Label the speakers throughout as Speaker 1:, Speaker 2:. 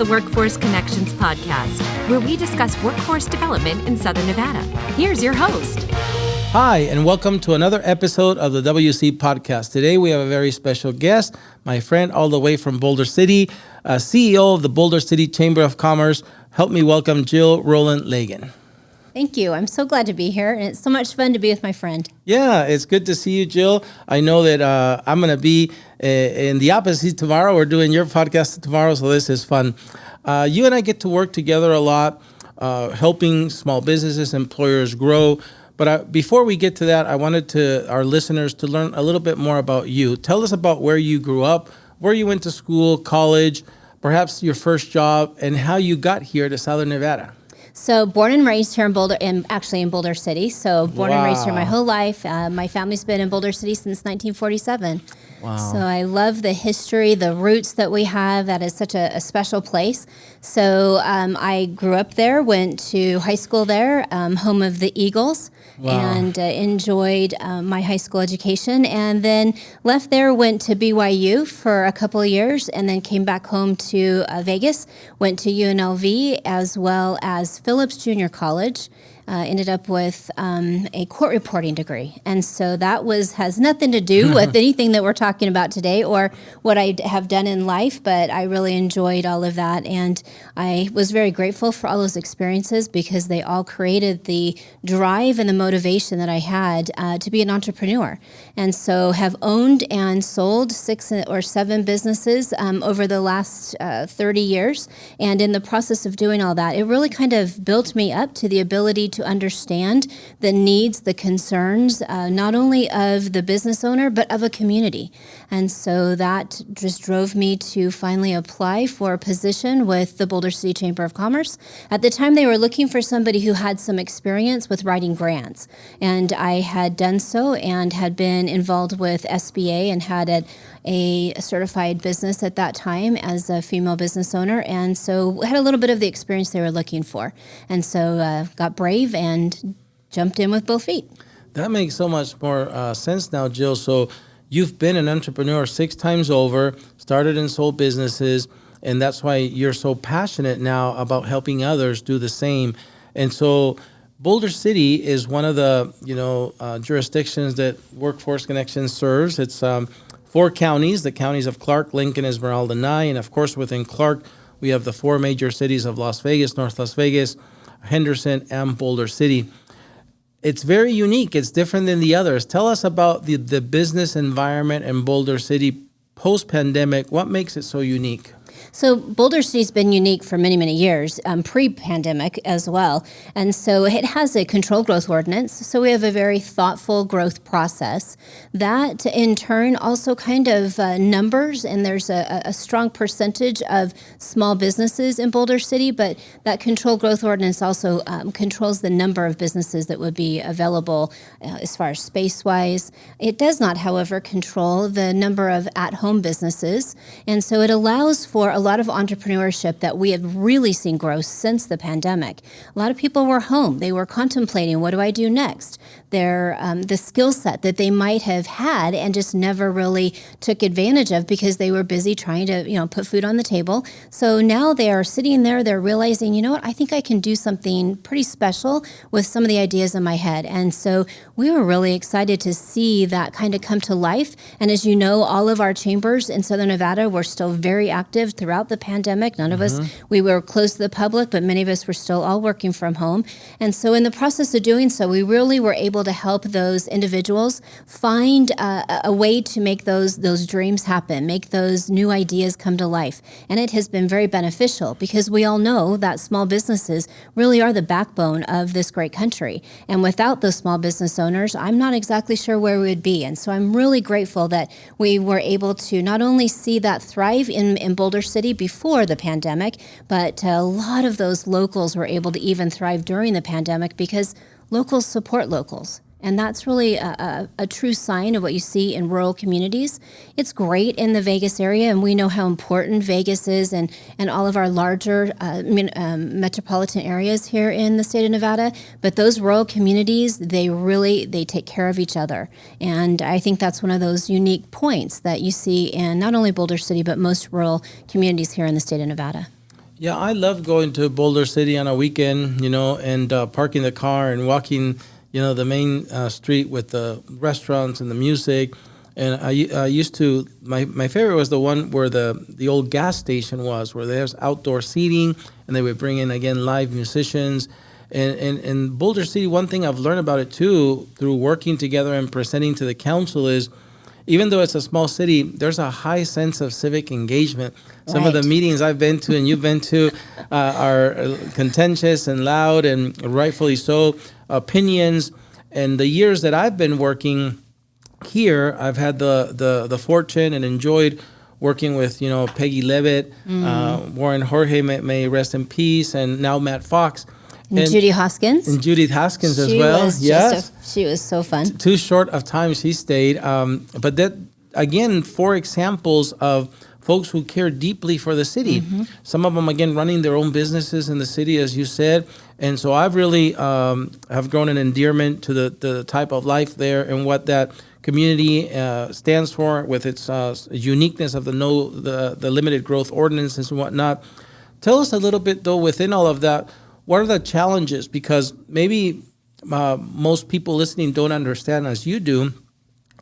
Speaker 1: the Workforce Connections podcast, where we discuss workforce development in Southern Nevada. Here's your host.
Speaker 2: Hi, and welcome to another episode of the WC podcast. Today we have a very special guest, my friend all the way from Boulder City, CEO of the Boulder City Chamber of Commerce. Help me welcome Jill Rowland Lagan.
Speaker 3: Thank you. I'm so glad to be here, and it's so much fun to be with my friend.
Speaker 2: Yeah, it's good to see you, Jill. I know that I'm going to be in the opposite tomorrow. We're doing your podcast tomorrow, so this is fun. You and I get to work together a lot, helping small businesses, employers grow. But before we get to that, I wanted our listeners to learn a little bit more about you. Tell us about where you grew up, where you went to school, college, perhaps your first job, and how you got here to Southern Nevada.
Speaker 3: So born and raised here in Boulder, actually in Boulder City. So born and raised here my whole life. My family's been in Boulder City since 1947.
Speaker 2: Wow.
Speaker 3: So I love the history, the roots that we have. That is such a special place. So I grew up there, went to high school there, home of the Eagles. Wow. And enjoyed my high school education, and then left there, went to BYU for a couple of years, and then came back home to Vegas, went to UNLV as well as Phillips Junior College. Ended up with a court reporting degree. And so that has nothing to do with anything that we're talking about today or what I have done in life, but I really enjoyed all of that. And I was very grateful for all those experiences because they all created the drive and the motivation that I had to be an entrepreneur. And so have owned and sold 6 or 7 businesses over the last 30 years. And in the process of doing all that, it really kind of built me up to the ability to understand the needs, the concerns, not only of the business owner, but of a community. And so that just drove me to finally apply for a position with the Boulder City Chamber of Commerce. At the time, they were looking for somebody who had some experience with writing grants. And I had done so and had been involved with SBA and had a certified business at that time as a female business owner, and so had a little bit of the experience they were looking for, and so got brave and jumped in with both feet.
Speaker 2: That makes so much more sense now, Jill. So you've been an entrepreneur 6 times over, started and sold businesses, and that's why you're so passionate now about helping others do the same. And so Boulder City is one of the jurisdictions that Workforce Connections serves. It's 4 counties, the counties of Clark, Lincoln, Esmeralda, Nye, and of course within Clark, we have the 4 major cities of Las Vegas, North Las Vegas, Henderson, and Boulder City. It's very unique. It's different than the others. Tell us about the business environment in Boulder City post-pandemic. What makes it so unique?
Speaker 3: So Boulder City's been unique for many, many years, pre-pandemic as well. And so it has a controlled growth ordinance. So we have a very thoughtful growth process that in turn also kind of numbers, and there's a strong percentage of small businesses in Boulder City, but that controlled growth ordinance also controls the number of businesses that would be available as far as space-wise. It does not, however, control the number of at-home businesses. And so it allows for a lot of entrepreneurship that we have really seen grow since the pandemic. A lot of people were home. They were contemplating, what do I do next? The skill set that they might have had and just never really took advantage of because they were busy trying to, put food on the table. So now they are sitting there, they're realizing, you know what, I think I can do something pretty special with some of the ideas in my head. And so we were really excited to see that kind of come to life. And as you know, all of our chambers in Southern Nevada were still very active throughout the pandemic. None of us, we were closed to the public, but many of us were still all working from home. And so in the process of doing so, we really were able to help those individuals find a way to make those dreams happen, make those new ideas come to life. And it has been very beneficial because we all know that small businesses really are the backbone of this great country. And without those small business owners, I'm not exactly sure where we would be. And so I'm really grateful that we were able to not only see that thrive in Boulder City before the pandemic, but a lot of those locals were able to even thrive during the pandemic because locals support locals. And that's really a true sign of what you see in rural communities. It's great in the Vegas area, and we know how important Vegas is and all of our larger metropolitan areas here in the state of Nevada. But those rural communities, they take care of each other. And I think that's one of those unique points that you see in not only Boulder City, but most rural communities here in the state of Nevada.
Speaker 2: Yeah, I love going to Boulder City on a weekend, and parking the car and walking, the main street with the restaurants and the music. And I used to, my favorite was the one where the old gas station was, where there's outdoor seating and they would bring in, again, live musicians. And Boulder City, one thing I've learned about it too, through working together and presenting to the council is, even though it's a small city, there's a high sense of civic engagement. Some of the meetings I've been to and you've been to are contentious and loud, and rightfully so, opinions. And the years that I've been working here, I've had the fortune and enjoyed working with, Peggy Levitt, Warren Jorge, may rest in peace, and now Matt Fox.
Speaker 3: And Judy Hoskins.
Speaker 2: And Judy Hoskins as
Speaker 3: She
Speaker 2: well.
Speaker 3: was
Speaker 2: Yes.
Speaker 3: she was so fun.
Speaker 2: Too short of time she stayed. But that, again, 4 examples of folks who care deeply for the city. Some of them, again, running their own businesses in the city, as you said. And so I've really have grown an endearment to the type of life there and what that community stands for, with its uniqueness of the limited growth ordinances and whatnot. Tell us a little bit, though, within all of that, what are the challenges? Because maybe most people listening don't understand, as you do,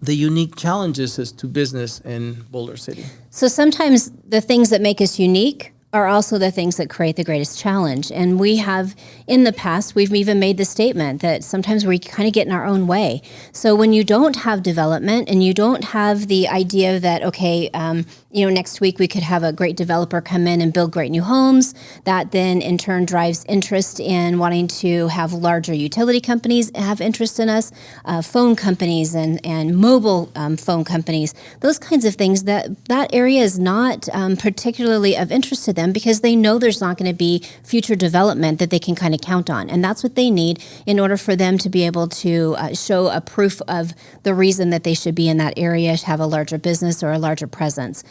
Speaker 2: the unique challenges as to business in Boulder City.
Speaker 3: So sometimes the things that make us unique are also the things that create the greatest challenge. And we have, in the past, we've even made the statement that sometimes we kind of get in our own way. So when you don't have development and you don't have the idea that, okay, next week we could have a great developer come in and build great new homes, that then in turn drives interest in wanting to have larger utility companies have interest in us, phone companies and mobile phone companies, those kinds of things, that area is not particularly of interest to them, because they know there's not going to be future development that they can kind of count on. And that's what they need in order for them to be able to show a proof of the reason that they should be in that area, to have a larger business or a larger presence.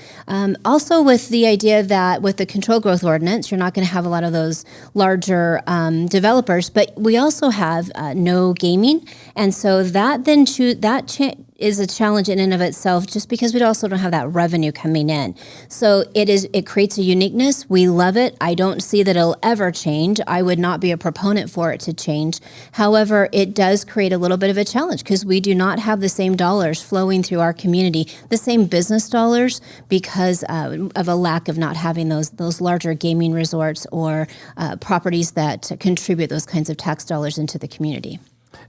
Speaker 3: Also, with the idea that with the control growth ordinance, you're not going to have a lot of those larger developers, but we also have no gaming. And so that then is a challenge in and of itself, just because we also don't have that revenue coming in. So it creates a uniqueness. We love it. I don't see that it'll ever change. I would not be a proponent for it to change. However, it does create a little bit of a challenge, because we do not have the same dollars flowing through our community, the same business dollars, because of a lack of not having those larger gaming resorts or properties that contribute those kinds of tax dollars into the community.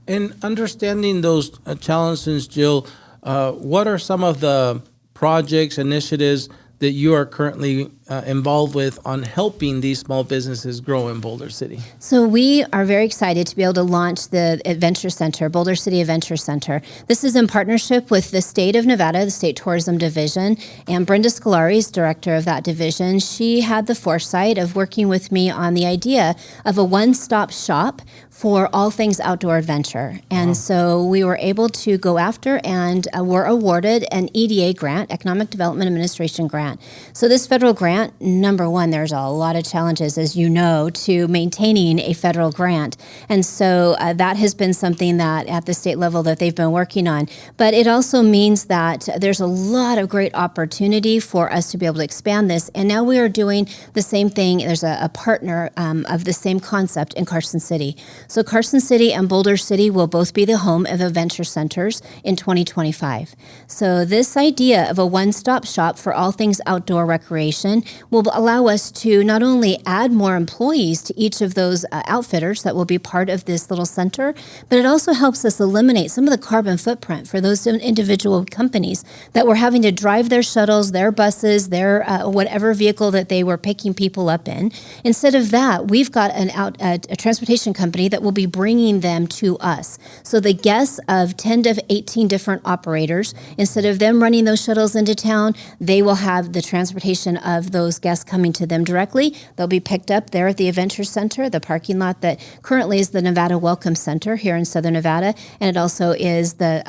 Speaker 2: And understanding those challenges, Jill, what are some of the projects, initiatives that you are currently involved with on helping these small businesses grow in Boulder City? So
Speaker 3: we are very excited to be able to launch the Adventure Center, Boulder City Adventure Center. This is in partnership with the state of Nevada, the State Tourism Division, and Brenda Scolari is director of that division. She had the foresight of working with me on the idea of a one-stop shop for all things outdoor adventure. And so we were able to go after and were awarded an EDA grant, Economic Development Administration grant. So this federal grant, number one, there's a lot of challenges, as you know, to maintaining a federal grant. And so that has been something that at the state level that they've been working on. But it also means that there's a lot of great opportunity for us to be able to expand this. And now we are doing the same thing. There's a partner of the same concept in Carson City. So Carson City and Boulder City will both be the home of adventure centers in 2025. So this idea of a one-stop shop for all things outdoor recreation will allow us to not only add more employees to each of those outfitters that will be part of this little center, but it also helps us eliminate some of the carbon footprint for those individual companies that were having to drive their shuttles, their buses, their whatever vehicle that they were picking people up in. Instead of that, we've got a transportation company that will be bringing them to us. So the guests of 10 to 18 different operators, instead of them running those shuttles into town, they will have the transportation of those guests coming to them directly. They'll be picked up there at the Adventure Center, the parking lot that currently is the Nevada Welcome Center here in Southern Nevada, and it also is the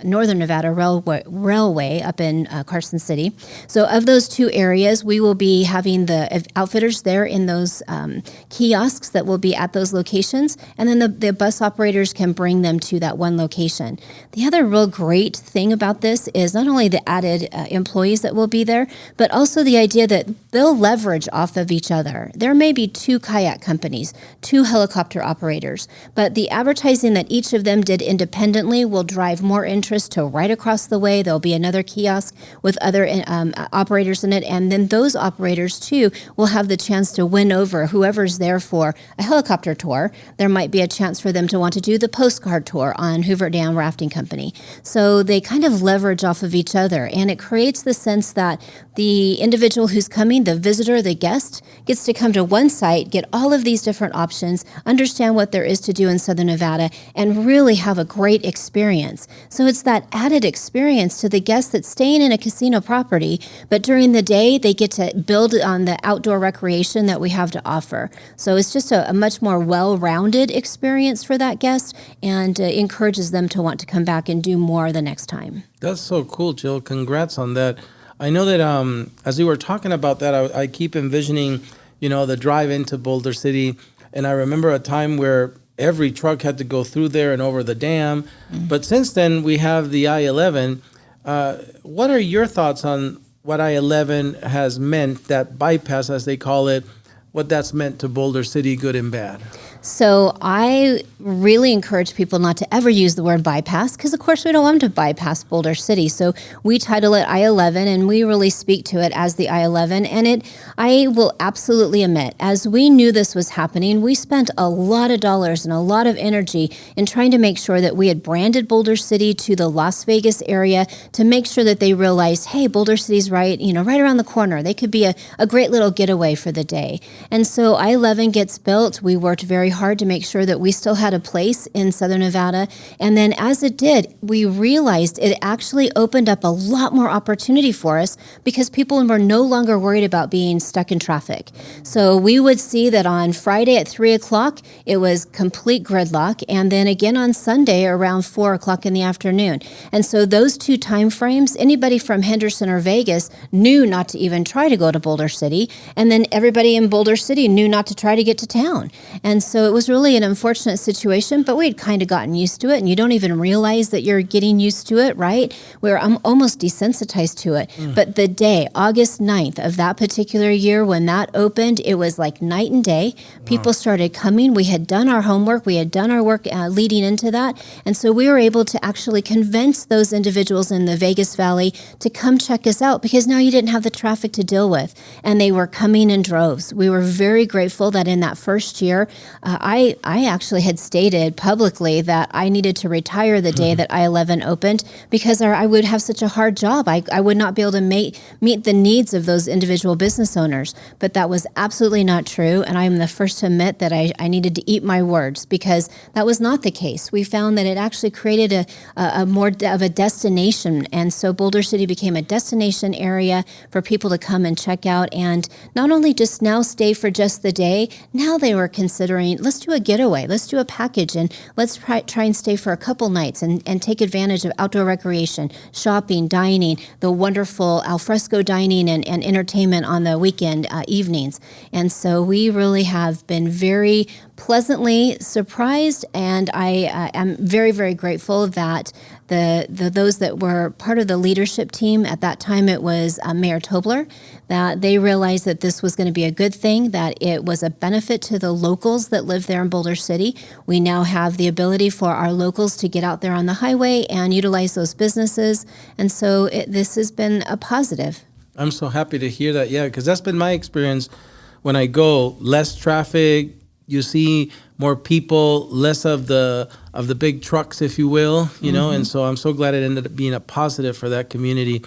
Speaker 3: Northern Nevada Railway up in Carson City. So of those two areas, we will be having the outfitters there in those kiosks that will be at those locations, and then the bus operators can bring them to that one location. The other real great thing about this is not only the added employees that will be there, but but also the idea that they'll leverage off of each other. There may be 2 kayak companies, 2 helicopter operators, but the advertising that each of them did independently will drive more interest to right across the way. There'll be another kiosk with other operators in it, and then those operators too will have the chance to win over whoever's there for a helicopter tour. There might be a chance for them to want to do the postcard tour on Hoover Dam Rafting Company. So they kind of leverage off of each other, and it creates the sense that the individual who's coming, the visitor, the guest, gets to come to one site, get all of these different options, understand what there is to do in Southern Nevada, and really have a great experience. So it's that added experience to the guest that's staying in a casino property, but during the day, they get to build on the outdoor recreation that we have to offer. So it's just a much more well-rounded experience for that guest, and encourages them to want to come back and do more the next time.
Speaker 2: That's so cool, Jill. Congrats on that. I know that as we were talking about that, I keep envisioning, the drive into Boulder City. And I remember a time where every truck had to go through there and over the dam. Mm-hmm. But since then, we have the I-11. What are your thoughts on what I-11 has meant, that bypass, as they call it, what that's meant to Boulder City, good and bad?
Speaker 3: So I really encourage people not to ever use the word bypass, because of course we don't want to bypass Boulder City. So we title it I-11, and we really speak to it as the I-11. And I will absolutely admit, as we knew this was happening, we spent a lot of dollars and a lot of energy in trying to make sure that we had branded Boulder City to the Las Vegas area to make sure that they realized, hey, Boulder City's right around the corner. They could be a great little getaway for the day. And so I-11 gets built. We worked very hard to make sure that we still had a place in Southern Nevada. And then as it did, we realized it actually opened up a lot more opportunity for us, because people were no longer worried about being stuck in traffic. So we would see that on Friday at 3 o'clock, it was complete gridlock. And then again on Sunday around 4 o'clock in the afternoon. And so those 2 time frames, anybody from Henderson or Vegas knew not to even try to go to Boulder City. And then everybody in Boulder City knew not to try to get to town. And so it was really an unfortunate situation, but we'd kind of gotten used to it, and you don't even realize that you're getting used to it, right? We're almost desensitized to it. But the day, August 9th of that particular year, when that opened, it was like night and day. People started coming. We had done our homework. We had done our work leading into that. And so we were able to actually convince those individuals in the Vegas Valley to come check us out, because now you didn't have the traffic to deal with. And they were coming in droves. We were very grateful that in that first year, I actually had stated publicly that I needed to retire the day that I-11 opened, because I would have such a hard job. I would not be able to meet the needs of those individual business owners. But that was absolutely not true. And I am the first to admit that I needed to eat my words, because that was not the case. We found that it actually created a more of a destination. And so Boulder City became a destination area for people to come and check out, and not only just now stay for just the day. Now they were considering, let's do a getaway, let's do a package, and let's try and stay for a couple nights and take advantage of outdoor recreation, shopping, dining, the wonderful alfresco dining and entertainment on the weekend evenings. And so we really have been very pleasantly surprised, and I am very, very grateful that those that were part of the leadership team at that time, it was Mayor Tobler, that they realized that this was going to be a good thing, that it was a benefit to the locals that live there in Boulder City. We now have the ability for our locals to get out there on the highway and utilize those businesses, and so this has been a positive.
Speaker 2: I'm so happy to hear that, because that's been my experience when I go. Less traffic, you see more people, less of the big trucks, if you will, know, and so I'm so glad it ended up being a positive for that community.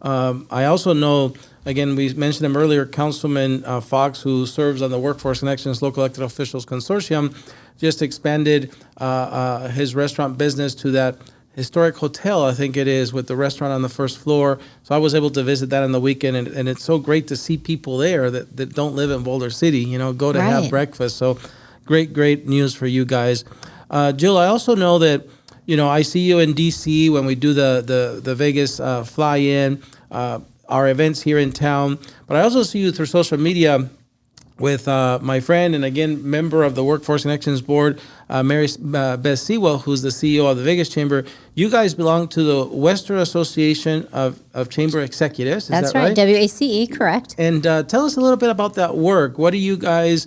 Speaker 2: I also know, again, we mentioned him earlier, Councilman Fox, who serves on the Workforce Connections Local Elected Officials Consortium, just expanded his restaurant business to that historic hotel, I think it is, with the restaurant on the first floor. So I was able to visit that on the weekend, and it's so great to see people there that don't live in Boulder City, go to have breakfast. So great news for you guys. Jill, I also know that, I see you in D.C. when we do the Vegas fly-in, our events here in town, but I also see you through social media with my friend and again member of the Workforce Connections Board, Mary Beth Sewell, who's the CEO of the Vegas Chamber. You guys belong to the Western Association of Chamber Executives. Is
Speaker 3: That's
Speaker 2: that right?
Speaker 3: WACE, correct.
Speaker 2: And tell us a little bit about that work. What are you guys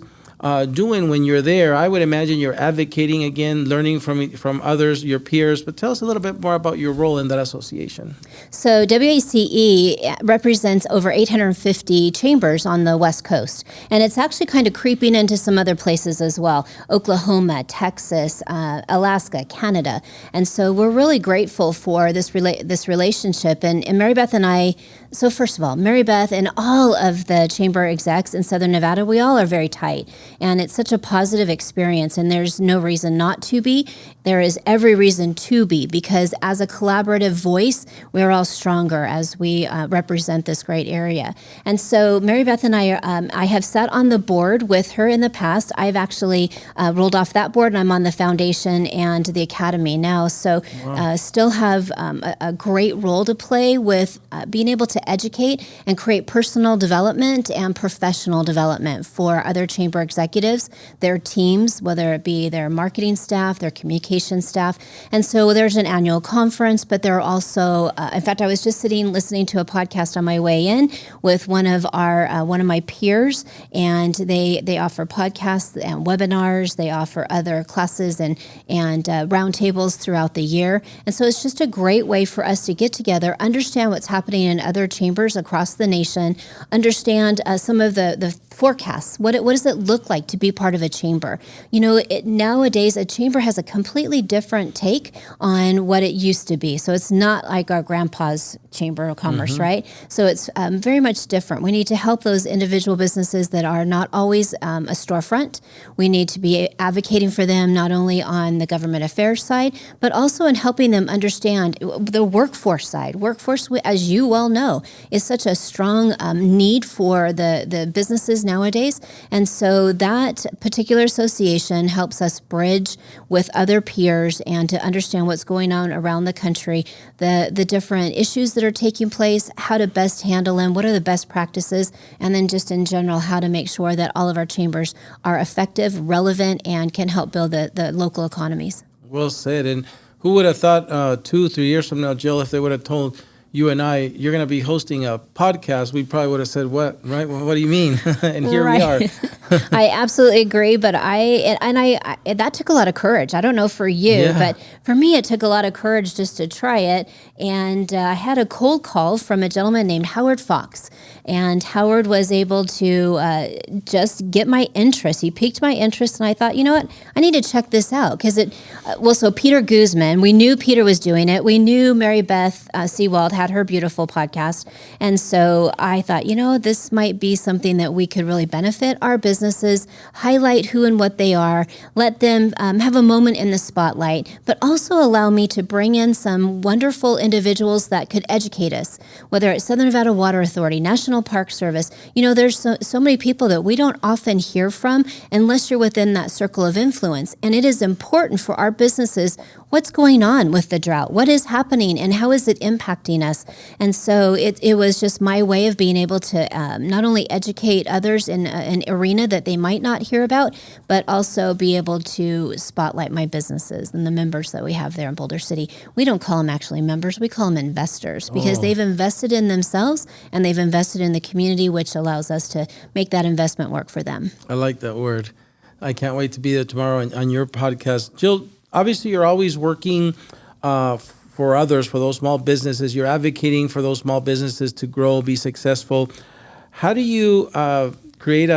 Speaker 2: doing when you're there? I would imagine you're advocating again, learning from others, your peers. But tell us a little bit more about your role in that association.
Speaker 3: So WACE represents over 850 chambers on the West Coast, and it's actually kind of creeping into some other places as well: Oklahoma, Texas, Alaska, Canada. And so we're really grateful for this relationship. And Mary Beth and I. So first of all, Mary Beth and all of the chamber execs in Southern Nevada, we all are very tight. And it's such a positive experience, and there's no reason not to be. There is every reason to be, because as a collaborative voice, we're all stronger as we represent this great area. And so Mary Beth and I have sat on the board with her in the past. I've actually rolled off that board, and I'm on the foundation and the academy now. So still have a great role to play with being able to educate and create personal development and professional development for other chamber executives, their teams, whether it be their marketing staff, their communication staff. And so there's an annual conference, but there are also, in fact, I was just listening to a podcast on my way in with one of my peers, and they offer podcasts and webinars. They offer other classes and roundtables throughout the year. And so it's just a great way for us to get together, understand what's happening in other chambers across the nation, understand some of the forecasts. What does it look like to be part of a chamber? Nowadays, a chamber has a completely different take on what it used to be. So it's not like our grandpa's chamber of commerce, right? So it's very much different. We need to help those individual businesses that are not always a storefront. We need to be advocating for them not only on the government affairs side, but also in helping them understand the workforce side. Workforce, as you well know, is such a strong need for the businesses nowadays. And so that particular association helps us bridge with other peers and to understand what's going on around the country, the different issues that are taking place, how to best handle them, what are the best practices, and then just in general, how to make sure that all of our chambers are effective, relevant, and can help build the local economies.
Speaker 2: Well said. And who would have thought 2-3 years from now, Jill, if they would have told you and I, you're going to be hosting a podcast, we probably would have said, what, right? Well, what do you mean? And here we are.
Speaker 3: I absolutely agree, but I that took a lot of courage. I don't know for you, but for me, it took a lot of courage just to try it. And I had a cold call from a gentleman named Howard Fox. And Howard was able to just get my interest. He piqued my interest, and I thought, you know what? I need to check this out. Because so Peter Guzman, we knew Peter was doing it. We knew Mary Beth Sewald had her beautiful podcast. And so I thought, this might be something that we could really benefit our businesses, highlight who and what they are, let them have a moment in the spotlight, but also allow me to bring in some wonderful individuals that could educate us, whether it's Southern Nevada Water Authority, National Park Service. There's so many people that we don't often hear from unless you're within that circle of influence. And it is important for our businesses, what's going on with the drought? What is happening and how is it impacting us? And so it was just my way of being able to not only educate others in an arena that they might not hear about, but also be able to spotlight my businesses and the members that we have there in Boulder City. We don't call them actually members, we call them investors, because they've invested in themselves and they've invested in the community, which allows us to make that investment work for them.
Speaker 2: I like that word. I can't wait to be there tomorrow on your podcast. Jill, obviously you're always working for others, for those small businesses. You're advocating for those small businesses to grow, be successful. How do you create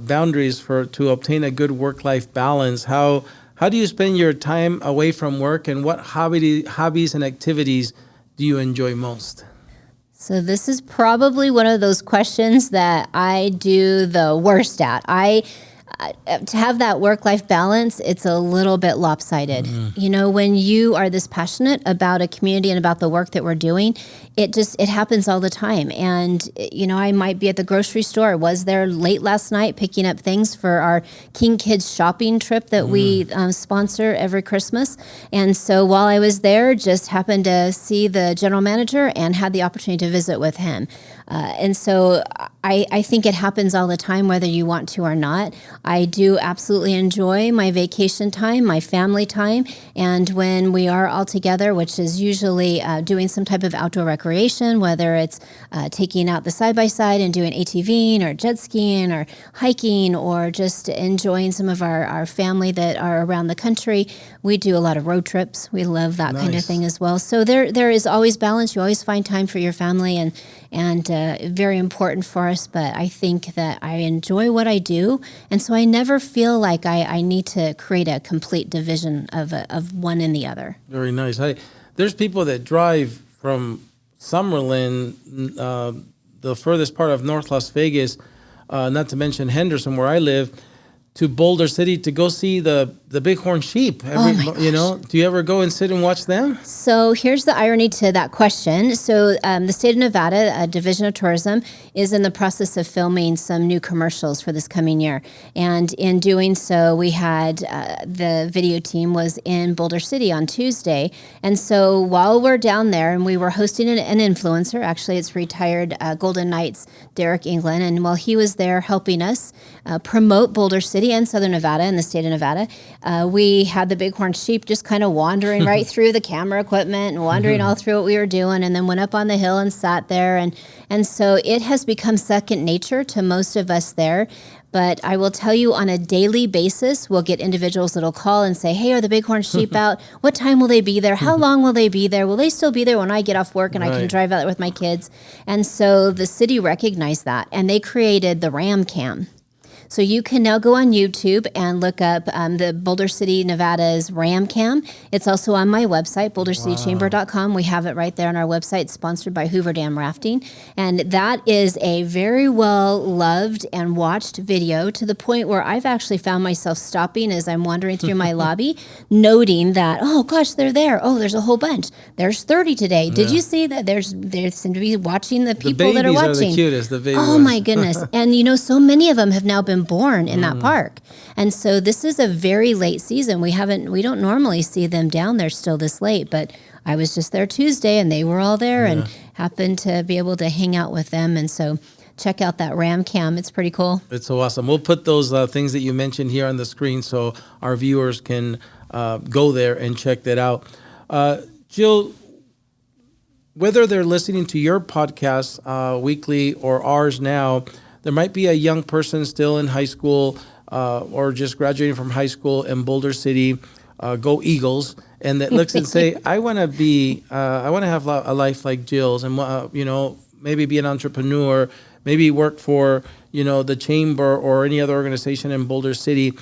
Speaker 2: boundaries to obtain a good work-life balance? How do you spend your time away from work, and what hobbies and activities do you enjoy most?
Speaker 3: So this is probably one of those questions that I do the worst at. To have that work-life balance, it's a little bit lopsided. When you are this passionate about a community and about the work that we're doing, it happens all the time. And, I might be at the grocery store. I was there late last night picking up things for our King Kids shopping trip that we sponsor every Christmas. And so while I was there, just happened to see the general manager and had the opportunity to visit with him. And so I think it happens all the time, whether you want to or not. I do absolutely enjoy my vacation time, my family time, and when we are all together, which is usually doing some type of outdoor recreation, whether it's taking out the side-by-side and doing ATVing or jet skiing or hiking or just enjoying some of our family that are around the country. We do a lot of road trips. We love that kind of thing as well. So there is always balance. You always find time for your family, and very important for us. But I think that I enjoy what I do, and so I never feel like I need to create a complete division of one and the other.
Speaker 2: Very nice. There's people that drive from Summerlin, the furthest part of North Las Vegas, not to mention Henderson, where I live, to Boulder City to go see the bighorn sheep. Do you ever go and sit and watch them?
Speaker 3: So here's the irony to that question. So the state of Nevada, Division of Tourism, is in the process of filming some new commercials for this coming year. And in doing so, we had the video team was in Boulder City on Tuesday. And so while we're down there, and we were hosting an influencer, actually it's retired Golden Knights Derek England, and while he was there helping us promote Boulder City and Southern Nevada and the state of Nevada, we had the bighorn sheep just kind of wandering right through the camera equipment and wandering all through what we were doing, and then went up on the hill and sat there. And so it has become second nature to most of us there. But I will tell you, on a daily basis, we'll get individuals that'll call and say, hey, are the bighorn sheep out? What time will they be there? How long will they be there? Will they still be there when I get off work and I can drive out with my kids? And so the city recognized that, and they created the Ram Cam. So you can now go on YouTube and look up the Boulder City, Nevada's Ram Cam. It's also on my website, bouldercitychamber.com. We have it right there on our website, sponsored by Hoover Dam Rafting. And that is a very well loved and watched video, to the point where I've actually found myself stopping as I'm wandering through my lobby, noting that, oh gosh, they're there. Oh, there's a whole bunch. There's 30 today. Did you see that? They seem to be watching the people that are watching.
Speaker 2: The babies are the cutest, the baby
Speaker 3: ones.
Speaker 2: ones.
Speaker 3: My goodness. And so many of them have now been born in that park. And so this is a very late season. We don't normally see them down there still this late, but I was just there Tuesday and they were all there and happened to be able to hang out with them. And so check out that Ram Cam. It's pretty cool.
Speaker 2: It's so awesome. We'll put those things that you mentioned here on the screen so our viewers can go there and check that out. Jill, whether they're listening to your podcast weekly or ours now, there might be a young person still in high school or just graduating from high school in Boulder City, go Eagles, and that looks and say, I want to have a life like Jill's, and maybe be an entrepreneur, maybe work for the chamber or any other organization in Boulder City,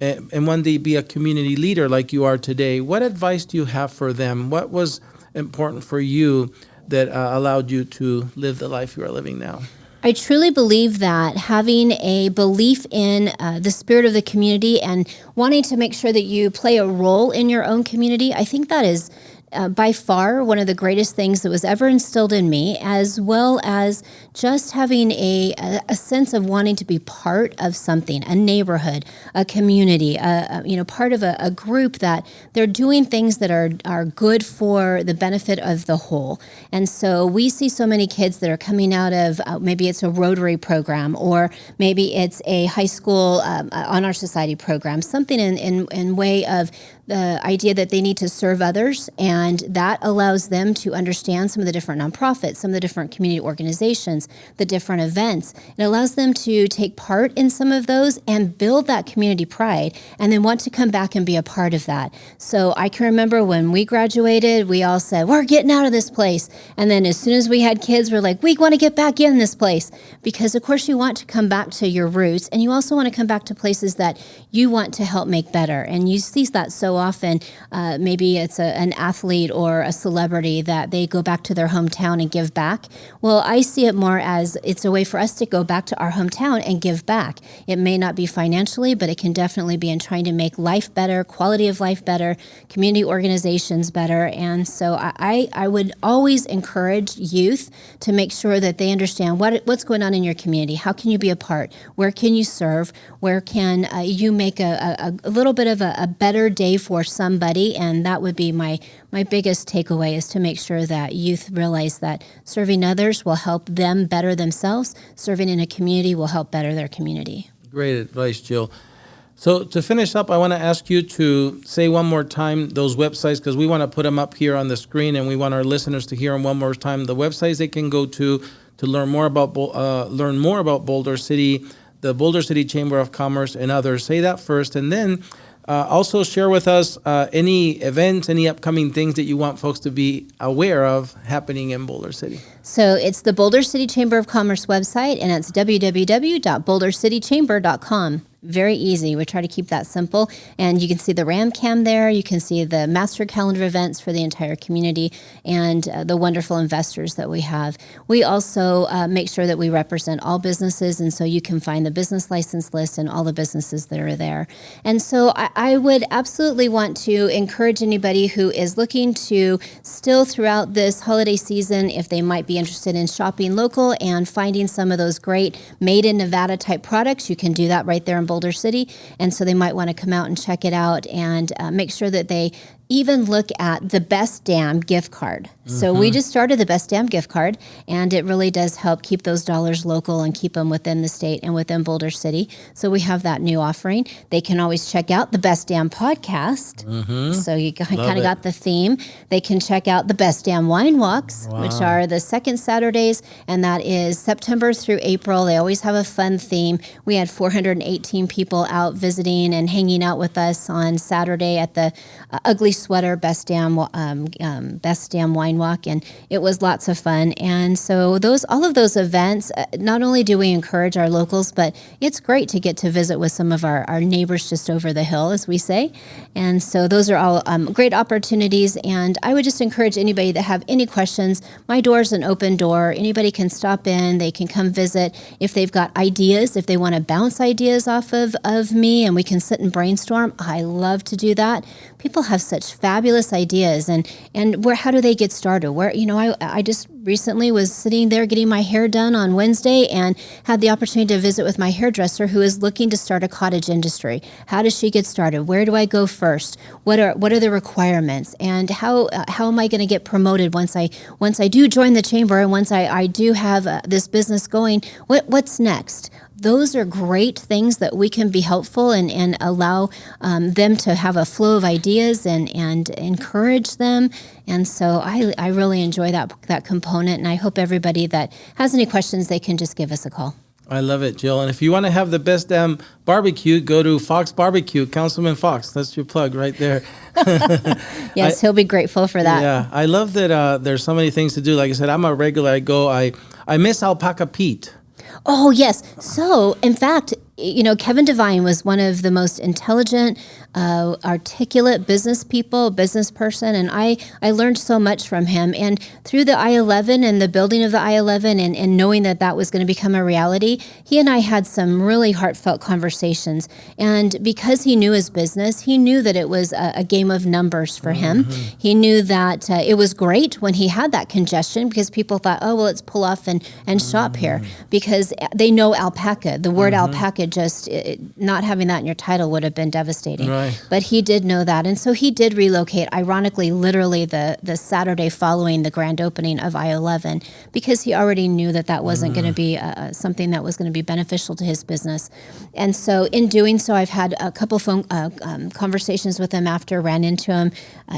Speaker 2: and one day be a community leader like you are today. What advice do you have for them? What was important for you that allowed you to live the life you are living now?
Speaker 3: I truly believe that having a belief in the spirit of the community and wanting to make sure that you play a role in your own community, I think that is by far one of the greatest things that was ever instilled in me, as well as just having a sense of wanting to be part of something, a neighborhood, a community, part of a group that they're doing things that are good for the benefit of the whole. And so we see so many kids that are coming out of maybe it's a Rotary program, or maybe it's a high school honor society program, something in way of the idea that they need to serve others, and that allows them to understand some of the different nonprofits, some of the different community organizations, the different events. It allows them to take part in some of those and build that community pride, and then want to come back and be a part of that. So I can remember when we graduated, we all said, we're getting out of this place. And then as soon as we had kids, we're like, we want to get back in this place. Because of course you want to come back to your roots, and you also want to come back to places that you want to help make better. And you see that so often. Maybe it's an athlete or a celebrity that they go back to their hometown and give back. Well, I see it more as it's a way for us to go back to our hometown and give back. It may not be financially, but it can definitely be in trying to make life better, quality of life better, community organizations better. And so I would always encourage youth to make sure that they understand what's going on in your community. How can you be a part? Where can you serve? Where can you make a little bit of a better day for somebody? And that would be my my biggest takeaway is to make sure that youth realize that serving others will help them better themselves. Serving in a community will help better their community.
Speaker 2: Great advice, Jill. So to finish up, I want to ask you to say one more time those websites, because we want to put them up here on the screen, and we want our listeners to hear them one more time. The websites they can go to learn more about Boulder City, the Boulder City Chamber of Commerce, and others. Say that first, and then also share with us any events, any upcoming things that you want folks to be aware of happening in Boulder City.
Speaker 3: So it's the Boulder City Chamber of Commerce website, and it's www.bouldercitychamber.com. Very easy. We try to keep that simple. And you can see the Ram Cam there. You can see the master calendar events for the entire community and the wonderful investors that we have. We also make sure that we represent all businesses. And so you can find the business license list and all the businesses that are there. And so I would absolutely want to encourage anybody who is looking to still throughout this holiday season, if they might be interested in shopping local and finding some of those great made in Nevada type products, you can do that right there in Boulder City. And so they might want to come out and check it out and make sure that they even look at the Best Damn gift card. So we just started the Best Damn gift card, and it really does help keep those dollars local and keep them within the state and within Boulder City. So we have that new offering. They can always check out the Best Damn podcast. So you kind of got the theme. They can check out the Best Damn Wine Walks, which are the second Saturdays, and that is September through April. They always have a fun theme. We had 418 people out visiting and hanging out with us on Saturday at the Ugly Sweater Best Damn Wine Walk, and it was lots of fun. And so all of those events, not only do we encourage our locals, but it's great to get to visit with some of our neighbors just over the hill, as we say. And so those are all great opportunities. And I would just encourage anybody that have any questions. My door's an open door. Anybody can stop in. They can come visit. If they've got ideas, if they want to bounce ideas off of me, and we can sit and brainstorm, I love to do that. People have such fabulous ideas, and how do they get started? I just recently was sitting there getting my hair done on Wednesday and had the opportunity to visit with my hairdresser who is looking to start a cottage industry. How does she get started? Where do I go first? What are the requirements? And how am I going to get promoted once I do join the chamber, and once I do have this business going? What's next? Those are great things that we can be helpful and allow them to have a flow of ideas and encourage them. And so I really enjoy that component, and I hope everybody that has any questions, they can just give us a call.
Speaker 2: I love it, Jill. And if you want to have the Best Damn barbecue, go to Fox Barbecue, Councilman Fox. That's your plug right there.
Speaker 3: Yes, he'll be grateful for that.
Speaker 2: Yeah, I love that there's so many things to do. Like I said, I'm a regular. I miss Alpaca Pete.
Speaker 3: Oh, yes. So, in fact, Kevin Devine was one of the most intelligent, articulate business person, and I learned so much from him. And through the I-11 and the building of the I-11 and knowing that was going to become a reality, he and I had some really heartfelt conversations. And because he knew his business, he knew that it was a game of numbers for him. He knew that it was great when he had that congestion, because people thought, oh, well, let's pull off and shop here, because they know alpaca. The word alpaca, not having that in your title would have been devastating.
Speaker 2: Right.
Speaker 3: But he did know that. And so he did relocate, ironically, literally the Saturday following the grand opening of I-11, because he already knew that wasn't going to be something that was going to be beneficial to his business. And so in doing so, I've had a couple phone conversations with him after, ran into him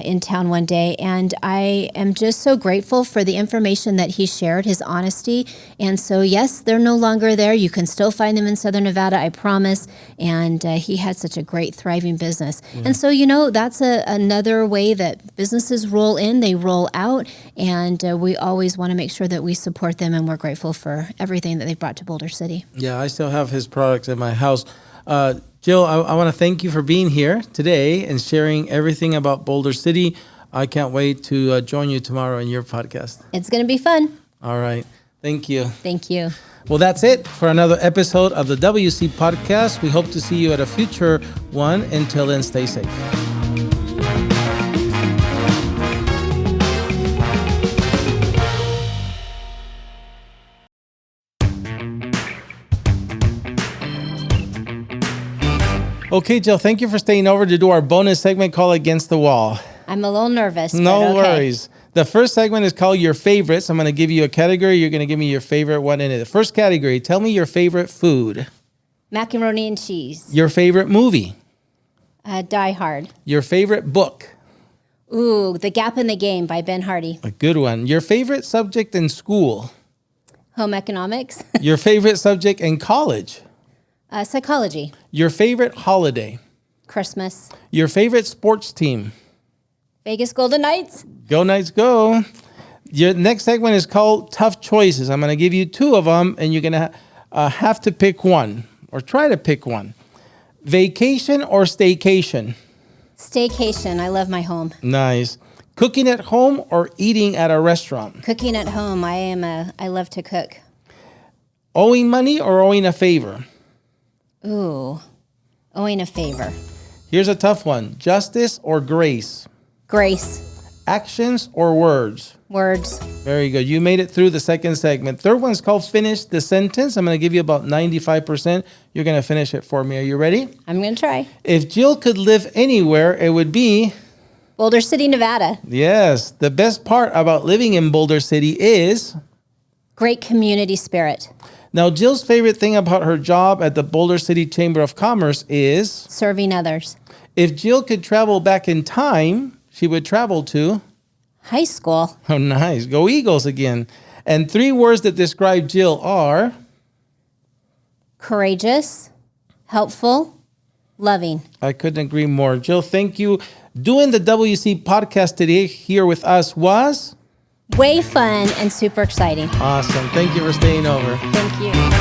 Speaker 3: in town one day. And I am just so grateful for the information that he shared, his honesty. And so, yes, they're no longer there. You can still find them in Southern Nevada, I promise. And he had such a great, thriving business. And so, that's another way that businesses roll in, they roll out. And we always want to make sure that we support them, and we're grateful for everything that they've brought to Boulder City.
Speaker 2: Yeah, I still have his products in my house. Jill, I want to thank you for being here today and sharing everything about Boulder City. I can't wait to join you tomorrow in your podcast.
Speaker 3: It's going to be fun.
Speaker 2: All right. Thank you.
Speaker 3: Thank you.
Speaker 2: Well, that's it for another episode of the WC Podcast. We hope to see you at a future one. Until then, stay safe. Okay, Jill, thank you for staying over to do our bonus segment called Against the Wall.
Speaker 3: I'm a little nervous.
Speaker 2: No
Speaker 3: but okay.
Speaker 2: worries. The first segment is called Your Favorites. I'm going to give you a category. You're going to give me your favorite one in it. The first category, tell me your favorite food.
Speaker 3: Macaroni and cheese.
Speaker 2: Your favorite movie.
Speaker 3: Die Hard.
Speaker 2: Your favorite book.
Speaker 3: Ooh, The Gap in the Game by Ben Hardy.
Speaker 2: A good one. Your favorite subject in school.
Speaker 3: Home economics.
Speaker 2: Your favorite subject in college.
Speaker 3: Psychology.
Speaker 2: Your favorite holiday.
Speaker 3: Christmas.
Speaker 2: Your favorite sports team.
Speaker 3: Vegas Golden Knights.
Speaker 2: Go Knights, go. Your next segment is called Tough Choices. I'm going to give you two of them, and you're going to have to pick one, or try to pick one. Vacation or staycation?
Speaker 3: Staycation. I love my home.
Speaker 2: Nice. Cooking at home or eating at a restaurant?
Speaker 3: Cooking at home. I love to cook.
Speaker 2: Owing money or owing a favor?
Speaker 3: Ooh, owing a favor.
Speaker 2: Here's a tough one. Justice or grace?
Speaker 3: Grace.
Speaker 2: Actions or words?
Speaker 3: Words.
Speaker 2: Very good. You made it through the second segment. Third one's called Finish the Sentence. I'm going to give you about 95%. You're going to finish it for me. Are you ready?
Speaker 3: I'm going to try.
Speaker 2: If Jill could live anywhere, it would be...
Speaker 3: Boulder City, Nevada.
Speaker 2: Yes. The best part about living in Boulder City is...
Speaker 3: Great community spirit.
Speaker 2: Now, Jill's favorite thing about her job at the Boulder City Chamber of Commerce is...
Speaker 3: Serving others.
Speaker 2: If Jill could travel back in time, she would travel to...
Speaker 3: High school.
Speaker 2: Oh, nice. Go Eagles again. And three words that describe Jill are...
Speaker 3: Courageous, helpful, loving.
Speaker 2: I couldn't agree more. Jill, thank you. Doing the WC podcast today here with us was...
Speaker 3: Way fun and super exciting.
Speaker 2: Awesome. Thank you for staying over.
Speaker 3: Thank you.